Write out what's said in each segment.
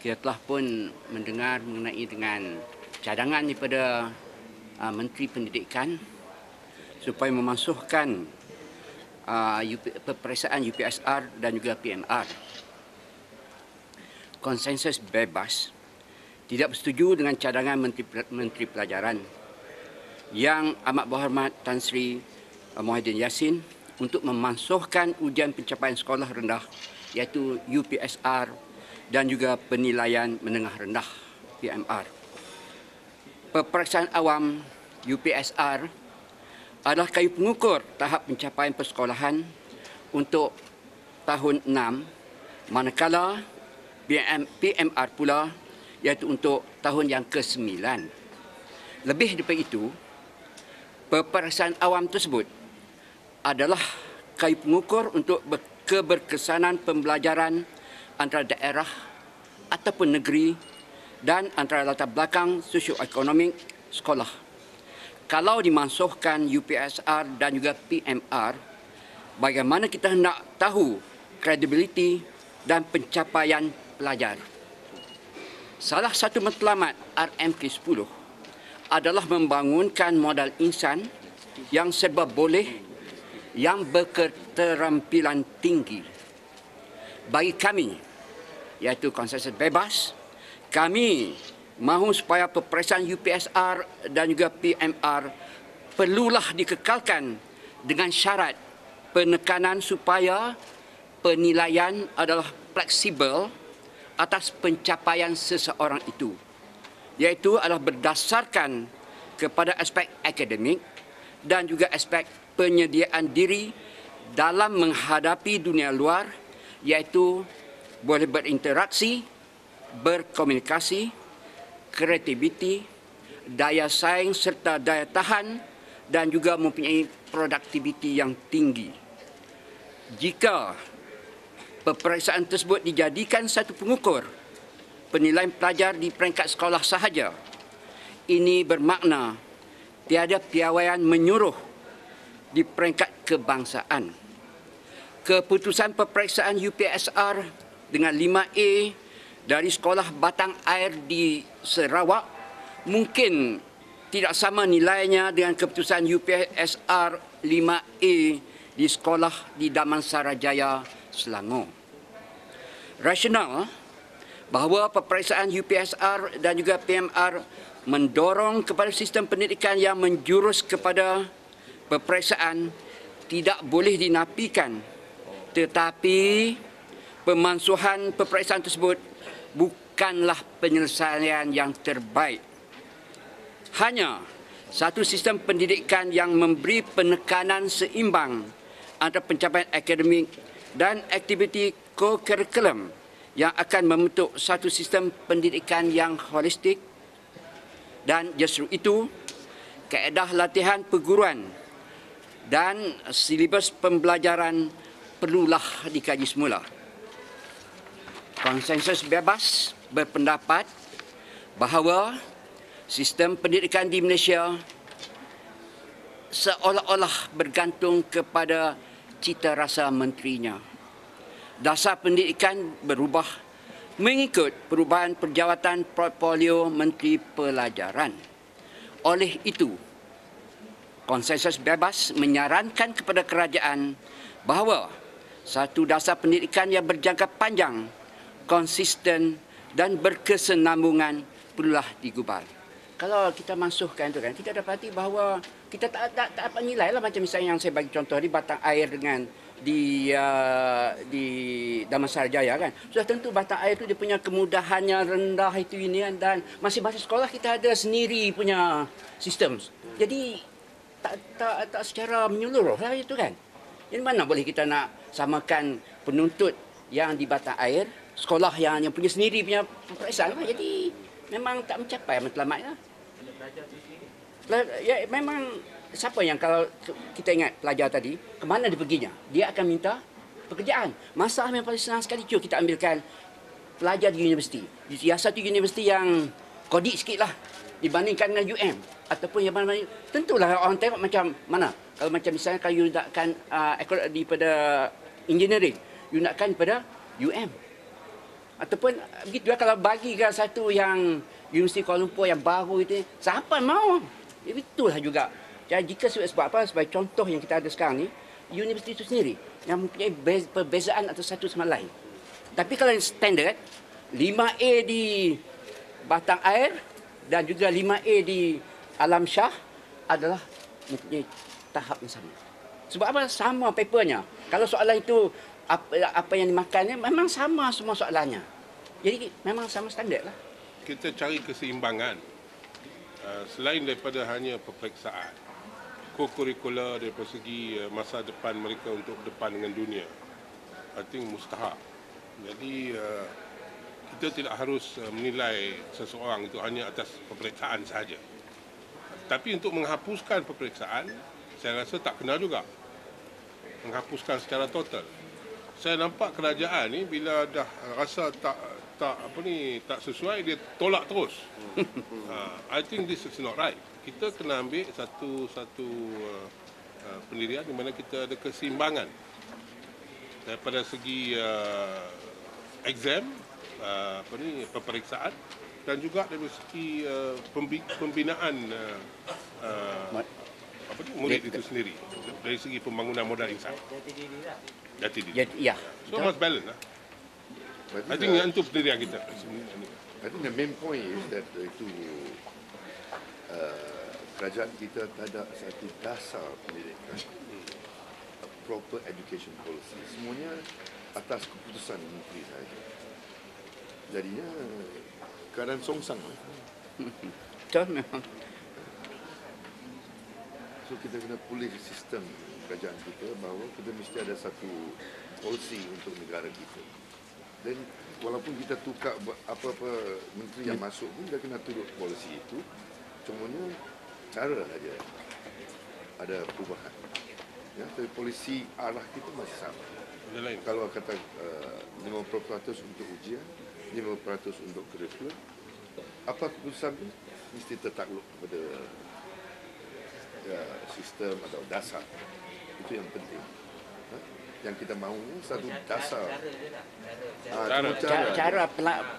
kita telah pun mendengar mengenai dengan cadangan daripada Menteri Pendidikan supaya memasukkan peperiksaan UPSR dan juga PMR. Konsensus bebas tidak bersetuju dengan cadangan Menteri Pelajaran yang amat berhormat Tan Sri Muhyiddin Yassin untuk memasukkan ujian pencapaian sekolah rendah iaitu UPSR dan juga penilaian menengah rendah PMR. Peperiksaan awam UPSR adalah kayu pengukur tahap pencapaian persekolahan untuk tahun 6, manakala PMR pula iaitu untuk tahun yang ke-9. Lebih daripada itu, peperiksaan awam tersebut adalah kayu pengukur untuk keberkesanan pembelajaran antara daerah ataupun negeri dan antara latar belakang sosioekonomik sekolah. Kalau dimasukkan UPSR dan juga PMR, bagaimana kita hendak tahu kredibiliti dan pencapaian pelajar? Salah satu matlamat RMK10 adalah membangunkan modal insan yang serba boleh, yang berketerampilan tinggi. Bagi kami, iaitu konsensus bebas, kami mahu supaya peperiksaan UPSR dan juga PMR perlulah dikekalkan dengan syarat penekanan supaya penilaian adalah fleksibel atas pencapaian seseorang itu, iaitu adalah berdasarkan kepada aspek akademik dan juga aspek penyediaan diri dalam menghadapi dunia luar, iaitu boleh berinteraksi, berkomunikasi, kreativiti, daya saing serta daya tahan dan juga mempunyai produktiviti yang tinggi. Jika peperiksaan tersebut dijadikan satu pengukur penilaian pelajar di peringkat sekolah sahaja, ini bermakna tiada piawaian menyuruh di peringkat kebangsaan. Keputusan peperiksaan UPSR dengan 5A dari Sekolah Batang Air di Sarawak mungkin tidak sama nilainya dengan keputusan UPSR 5A di sekolah di Damansara Jaya, Selangor. Rasional bahawa peperiksaan UPSR dan juga PMR mendorong kepada sistem pendidikan yang menjurus kepada peperiksaan tidak boleh dinafikan, tetapi pemansuhan peperiksaan tersebut bukanlah penyelesaian yang terbaik. Hanya satu sistem pendidikan yang memberi penekanan seimbang antara pencapaian akademik dan aktiviti co-curriculum yang akan membentuk satu sistem pendidikan yang holistik, dan justru itu kaedah latihan perguruan dan silibus pembelajaran perlulah dikaji semula. Konsensus bebas berpendapat bahawa sistem pendidikan di Malaysia seolah-olah bergantung kepada cita rasa menterinya. Dasar pendidikan berubah mengikut perubahan perjawatan portfolio Menteri Pelajaran. Oleh itu, konsensus bebas menyarankan kepada kerajaan bahawa satu dasar pendidikan yang berjangka panjang, konsisten dan berkesinambungan perlulah digubal. Kalau kita masukkan itu kan, kita dapati bahawa kita tak dapat nilai lah, macam misalnya yang saya bagi contoh di Batang Air dengan di Damansara Jaya kan. Sudah tentu Batang Air itu dia punya kemudahannya rendah itu ini kan, dan masing-masing sekolah kita ada sendiri punya sistem. Jadi tak secara menyeluruh lah itu kan. Jadi mana boleh kita nak samakan penuntut yang di Batang Air, sekolah yang punya sendiri punya peperiksaan lah. Jadi memang tak mencapai matlamatnya. Ya, memang siapa yang kalau kita ingat pelajar tadi, ke mana dia perginya? Dia akan minta pekerjaan. Masalah yang paling senang sekali, cuba kita ambilkan pelajar di universiti. Yang satu universiti yang kodik sikit lah dibandingkan dengan UM. Ataupun yang mana-mana. Tentulah orang tengok macam mana. Kalau macam misalnya kalau you nakkan daripada engineering, you nakkan daripada UM. Ataupun begitu lah, kalau bagi ke satu yang Universiti Kuala Lumpur yang baru itu, siapa mau? Itulah juga. Jadi jika sebab apa, sebagai contoh yang kita ada sekarang ni, universiti itu sendiri yang mempunyai perbezaan antara satu sama lain. Tapi kalau yang standard, 5A di Batang Air dan juga 5A di Alam Shah adalah mempunyai tahap yang sama. Sebab apa? Sama papernya. Kalau soalan itu apa yang dimakan ni, memang sama semua soalannya. Jadi memang sama standard lah. Kita cari keseimbangan selain daripada hanya peperiksaan, co-curricular daripada segi masa depan mereka untuk depan dengan dunia, I think mustahak. Jadi kita tidak harus menilai seseorang itu hanya atas peperiksaan sahaja. Tapi untuk menghapuskan peperiksaan, saya rasa tak kena juga. Menghapuskan secara total. Saya nampak kerajaan ni bila dah rasa tak sesuai, dia tolak terus. I think this is not right. Kita kena ambil satu pendirian di mana kita ada keseimbangan daripada segi exam, peperiksaan, dan juga dari segi pembinaan murid itu sendiri, dari segi pembangunan modal insan. Jati diri. Ya. So must balance lah. I think itu pendirian kita. I think the main point is that itu kerajaan kita tak ada satu dasar pendidikan, a proper education policy. Semuanya atas keputusan menteri saja. Jadinya keadaan songsang. Betul memang. So kita kena pulih sistem kerajaan kita bahawa kita mesti ada satu policy untuk negara kita. Dan walaupun kita tukar apa-apa menteri yang masuk pun, kita kena turut polisi itu. Cumanya cara saja ada perubahan. Ya, tapi polisi arah kita masih sama. Kalau kata 50% untuk ujian, 50% untuk kurikulum, apa keputusan pun mesti tertakluk kepada sistem atau dasar. Itu yang penting. Yang kita mahu satu dasar. Cara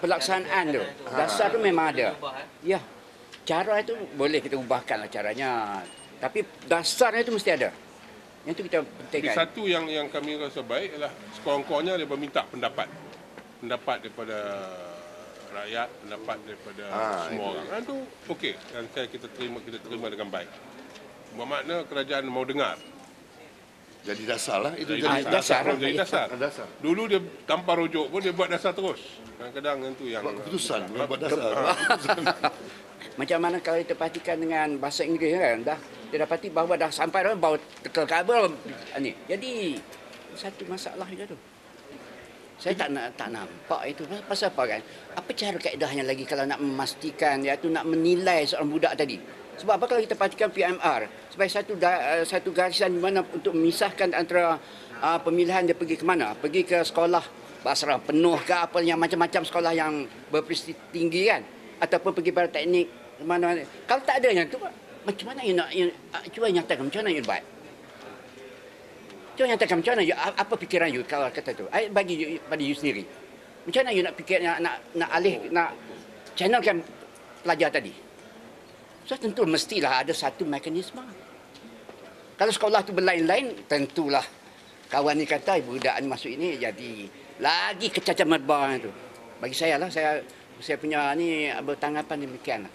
pelaksanaan tu, dasar tu memang ada. Ya, cara itu boleh kita ubahkan lah caranya. Tapi dasarnya itu mesti ada. Yang itu kita pentingkan. Satu yang kami rasa baik adalah sekurang-kurangnya dia meminta pendapat daripada rakyat, pendapat daripada semua orang. Itu okey, dan kita terima dengan baik. Bermakna kerajaan mau dengar. Jadi dasar lah. Itu jadi dasar. Dasar. Dulu dia tanpa rujuk pun dia buat dasar terus. Kadang-kadang itu yang buat keputusan, buat dasar. Macam mana kalau kita perhatikan dengan bahasa Inggeris kan, dah dia dapati bahawa dah sampai dah bawa tekel kabel ni. Jadi satu masalah juga tu. Saya tak nampak itu. Pasal apa kan? Apa cara kaedahnya lagi kalau nak memastikan, iaitu nak menilai seorang budak tadi? Sebab apa kalau kita perhatikan PMR sebagai satu garisan di mana untuk memisahkan antara pemilihan dia pergi ke mana? Pergi ke sekolah Basrah penuh ke apa yang macam-macam sekolah yang berprestij tinggi kan? Ataupun pergi pada teknik mana? Kalau tak ada yang tu, macam mana you nak cuba nyatakan macam mana you buat? Cuba nyatakan macam mana you, apa fikiran you kalau kata tu? Bagi you, pada you sendiri. Macam mana you nak fikir nak channelkan pelajar tadi? So tentu mestilah ada satu mekanisme. Kalau sekolah tu berlain-lain, tentulah kawan ni kata budak ni masuk ini jadi lagi kecacah merbah tu. Bagi saya lah, saya punya ni bertanggapan demikian.